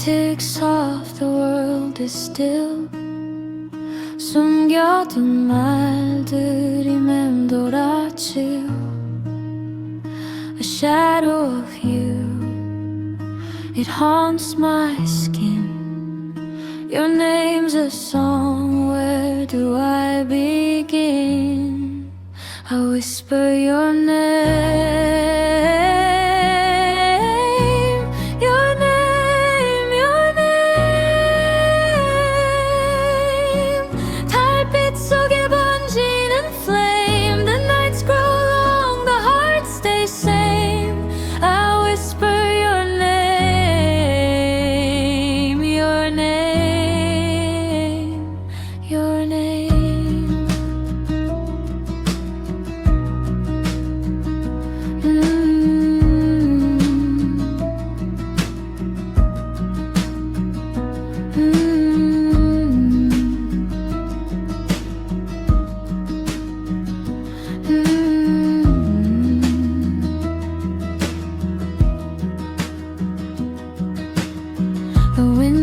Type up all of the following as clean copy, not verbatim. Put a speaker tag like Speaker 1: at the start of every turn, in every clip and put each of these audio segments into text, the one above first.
Speaker 1: ticks off, the world is still. 숨겨둔 말들이 맴돌아치고 a shadow of you, it haunts my skin. Your name's a song, where do I begin? I whisper your name.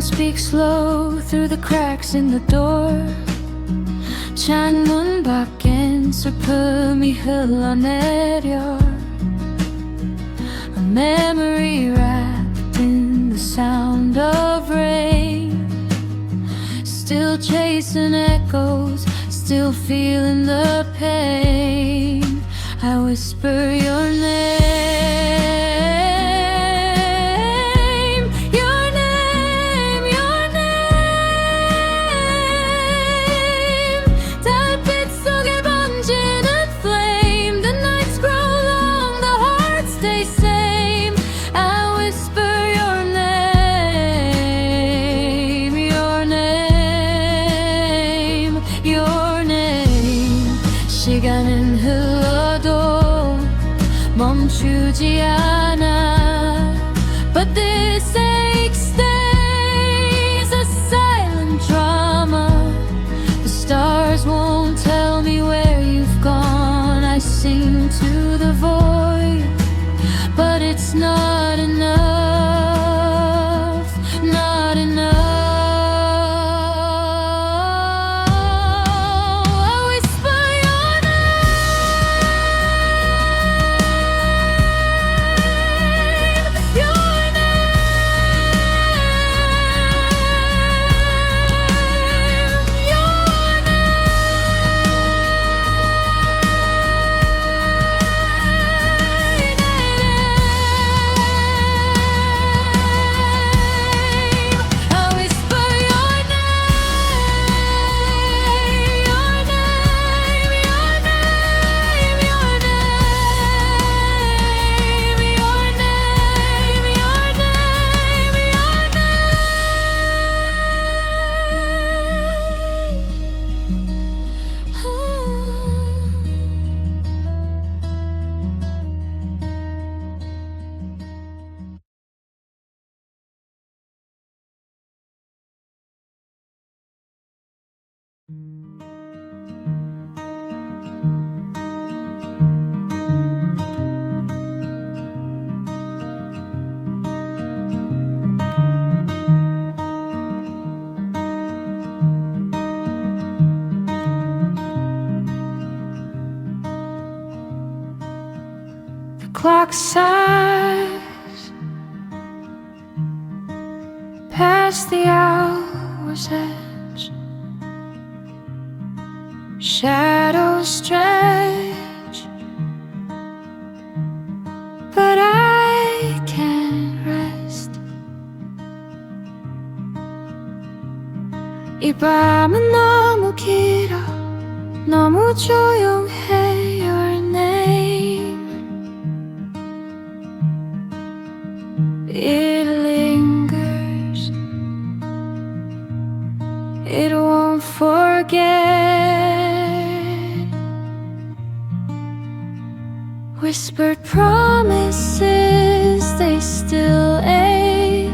Speaker 1: Speaks slow through the cracks in the door. 창문 밖엔 슬픔이 흘러내려. A memory wrapped in the sound of rain. Still chasing echoes, still feeling the pain. I whisper your name. 시간은 흘러도 멈추지 않아. But this ache stays a silent drama. The stars won't tell me where you've gone. I sing to the void, but it's not enough, not enough. Clock sighs past the hour's edge. Shadows stretch, but I can't rest. 이 밤은 너무 길어, 너무 조용해. Your name, it lingers, it won't forget. Whispered promises, they still ache.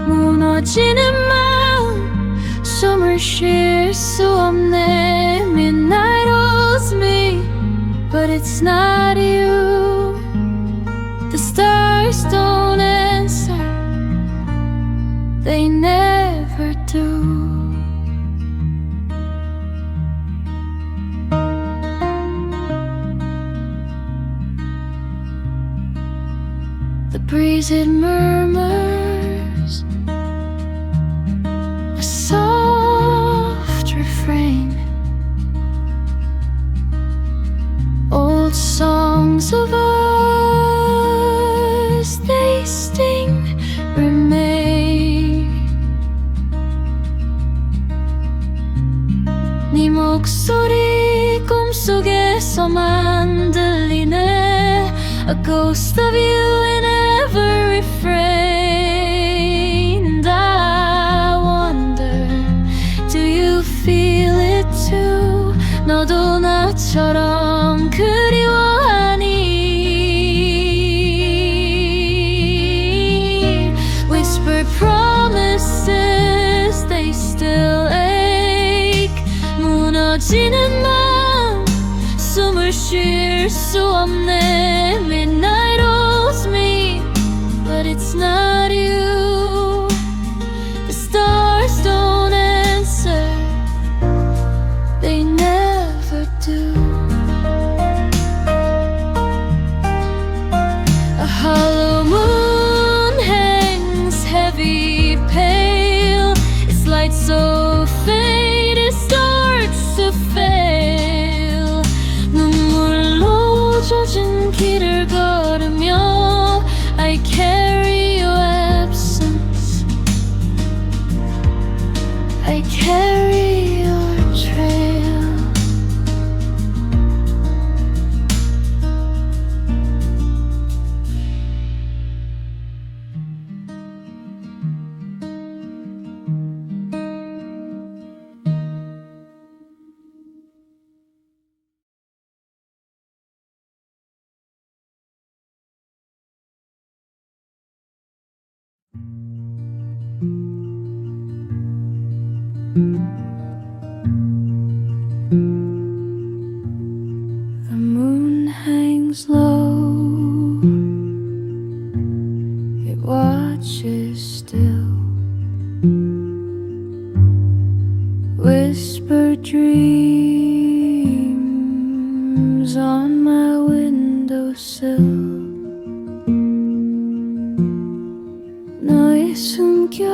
Speaker 1: 무너지는 마음, 숨을 쉴 수 없네. Midnight holds me, but it's not you. The stars don't answer, they as it murmurs a soft refrain. Old songs of us, they sting, remain. 네 목소리 꿈속에서만 들리네. A ghost of you in every frame. And I wonder, do you feel it too? 너도 나처럼 그리워하니? Whispered promises, they still ache. 무너지는 맘, 숨을 쉴 수 없네. Midnight holds me, but it's not you. The stars don't answer, they never do. A hollow moon hangs heavy, pale. Its light so faint it starts to fail. 눈물로 젖은 길을 걸으며 I carry your absence, I carry your trail. The moon hangs low, it watches still. Whispered dreams on my windowsill. 너의 숨결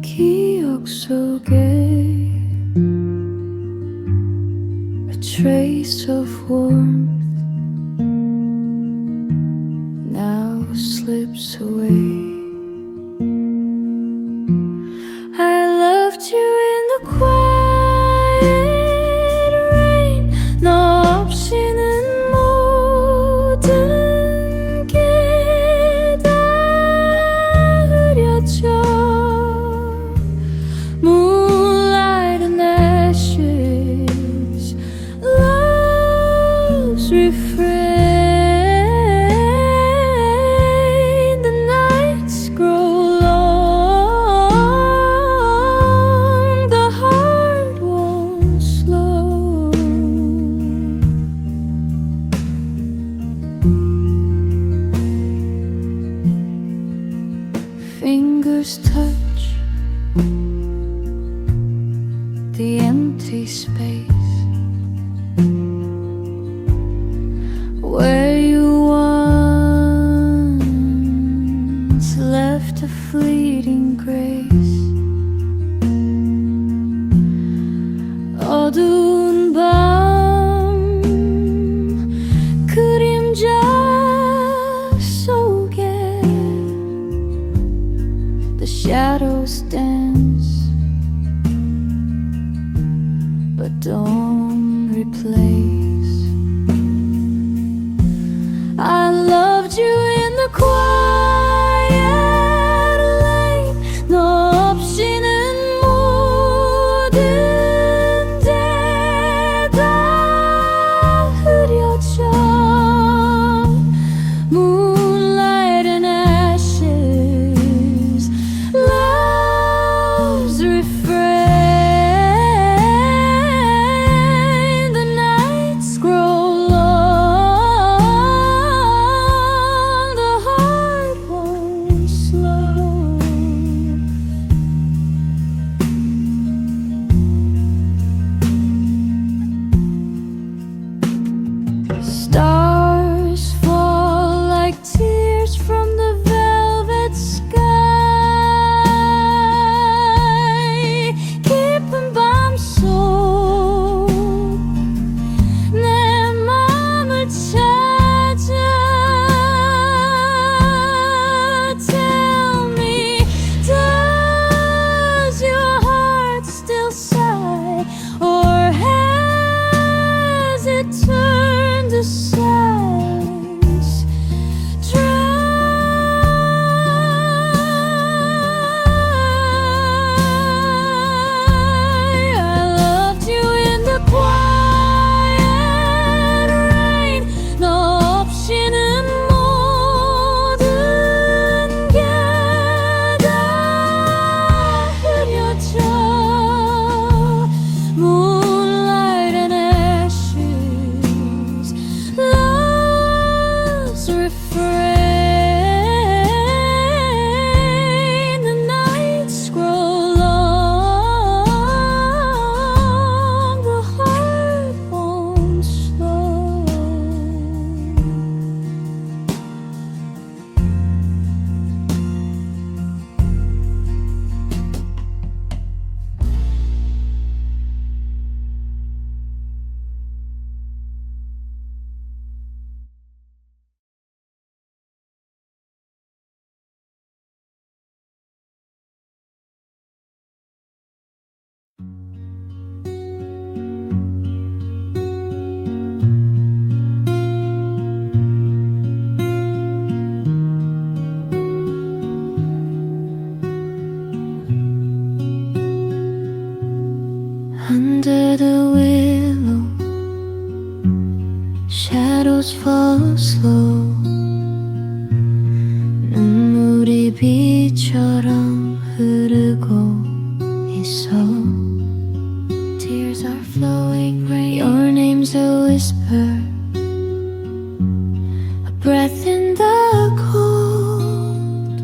Speaker 1: 기억 속에 a trace of warmth now slips away. I loved you in the quiet rain. 너 없이는 모든 게 다 흐려져. Moonlight and ashes, love's refrain. The nights grow long, the heart won't slow. Fingers touch the empty space where you once left a fleeting grace. 어두운 밤 그림자 속에 the shadows dance but don't replace. I loved you in the quiet lane. 너 없이는 모든 게 다 흐려져. Moonlight and ashes, love's refrain. The nights grow long, the heart Under the willow, shadows fall slow. 눈물이 비처럼 흐르고 있어. Tears are flowing rain. Your name's a whisper, a breath in the cold.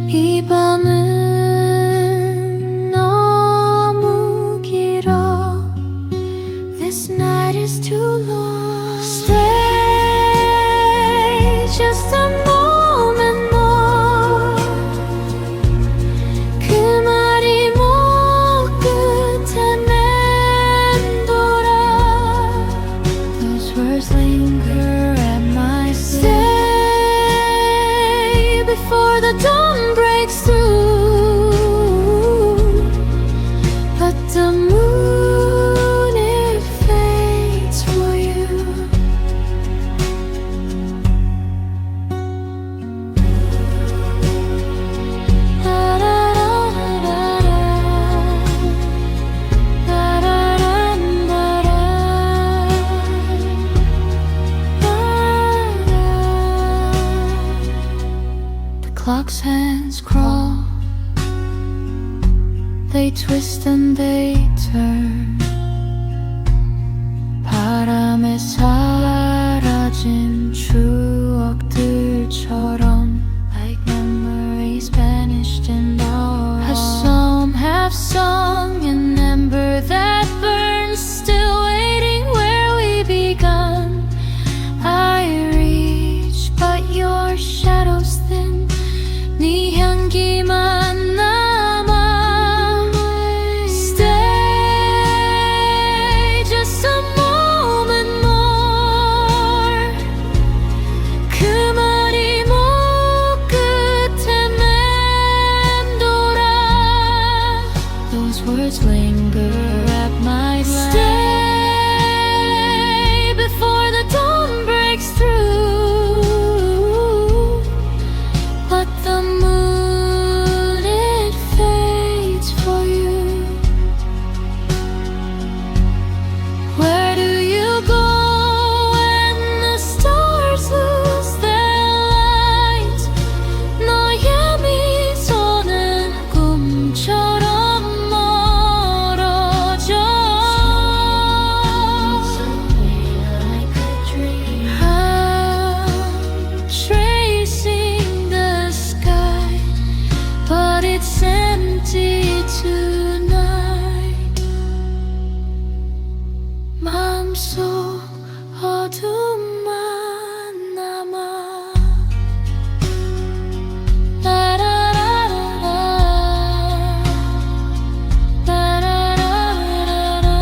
Speaker 1: 이 밤은 너무 길어. This night is too long. Stay just a moment more. 그 말이 목 끝에 맴돌아. Those words linger at my side. Stay before the dawn breaks through. But the moon, it fades for you. The clock's hands crawl, they twist and they turn. 바람에 사라진 추억들처럼, like memories vanished in the air. A psalm half sung, an ember that burns, still waiting where we begun. I reach, but your shadow's thin. 네 향기만 남아. Stay just a moment more. 그 말이 목 끝에 맴돌아. Those words linger at my side. Stay before the dawn breaks through. But the moon, it fades for you. Where do you go when the stars lose their light? 너의 미소는 꿈처럼 멀어져. I'm tracing the sky, but it's empty tonight. 마음속 어둠만 남아. 라라라라라. 라라라라라.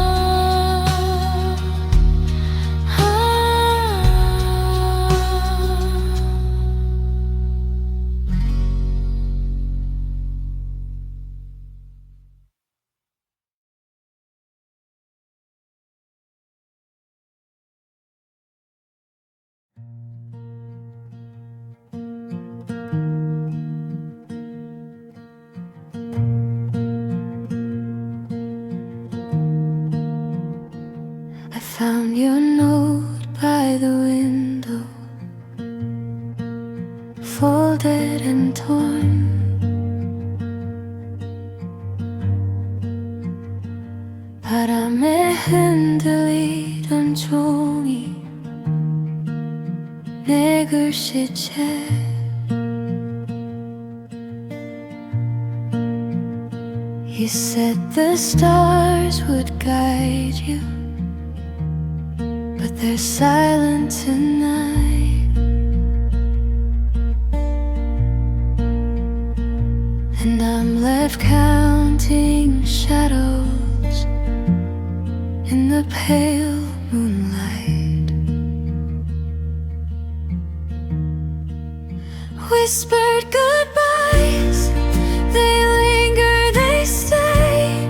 Speaker 1: I found your note by the window, folded and torn. 바람에 흔들리던 종이 내 글씨체. You said the stars would guide you, but they're silent tonight. And I'm left counting shadows in the pale moonlight. Whispered goodbyes, they linger, they stay.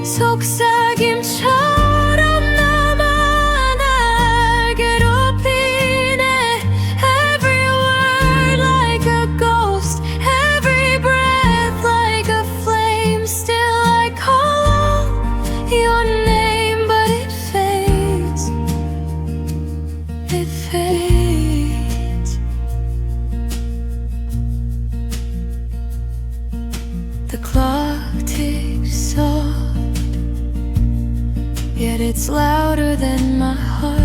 Speaker 1: 속삭임처럼 남아 날 괴롭히네. Every word like a ghost, every breath like a flame. Still I call The clock ticks soft, yet it's louder than my heart.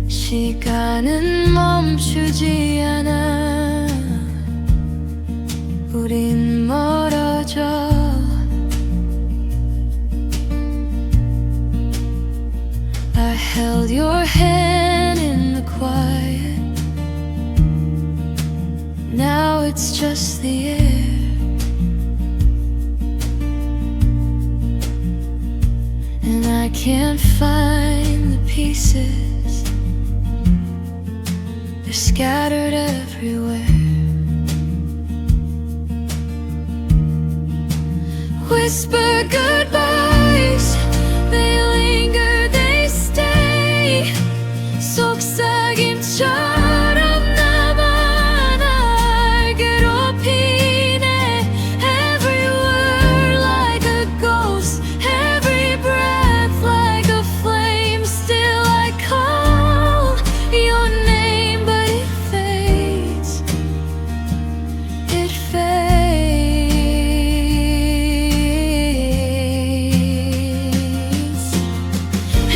Speaker 1: 시간은 멈추지 않아. 우린 멀어져. I held your hand in the quiet. Now it's just the air. And I can't find the pieces. They're scattered everywhere. Whisper goodbyes. They linger, they stay. 속삭임처럼 남아 날 괴롭히네. Every word like a ghost, every breath like a flame. Still I call your name, but it fades. It fades.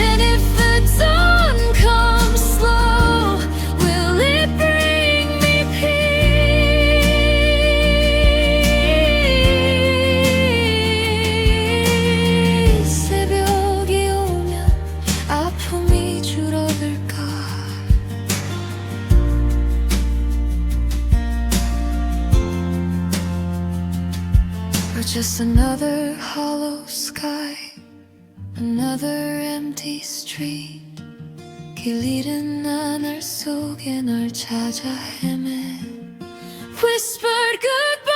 Speaker 1: And if the dawn comes slow, will it bring me peace? 새벽이 오면 아픔이 줄어들까? Or just another hollow sky, another empty street. 길 잃은 나날 속에 널 찾아 헤매. Whispered goodbye.